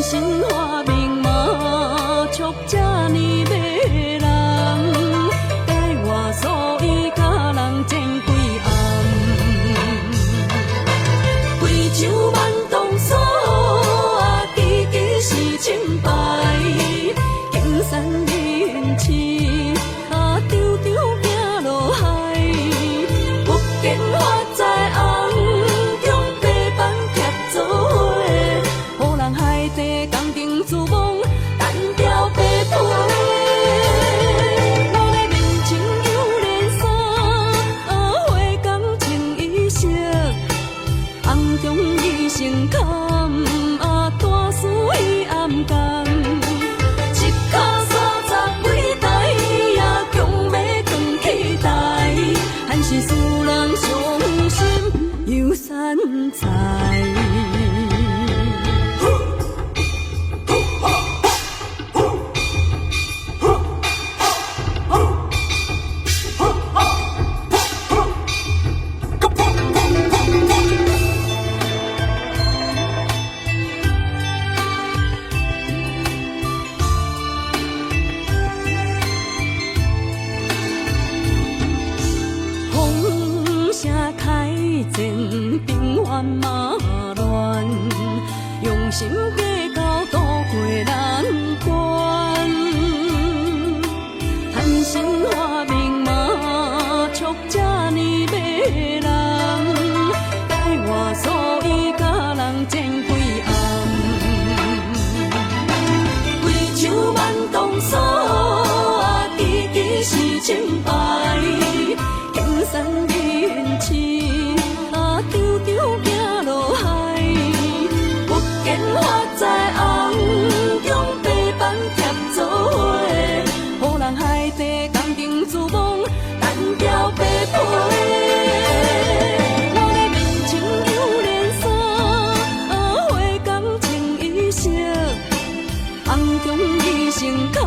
心花明嘛，促这呢迷人，改我所以甲人前几暗，贵州万东锁啊，支支是清白，金山银刺啊，张张行落海，不见花在红，用白板贴做伙，予人海底工程自忘，单调白皮。我的面前有连衫，啊，花工穿衣裳，红中伊成坎，啊，大事伊暗干。一脚30几台，也强要扛起台，还是使人伤心又散财。风声开前，兵荒马乱，用心计较渡过难关。叹心花明嘛，促这呢迷人，改我所以甲人前几暗，贵州万东锁啊，支支是清白。金山银刺啊，张张行落海，不见花在红，用白板贴做伙，予人海底工程自忘，单调白皮。我的面前有连衫，啊，花工穿衣裳，红中伊成坎。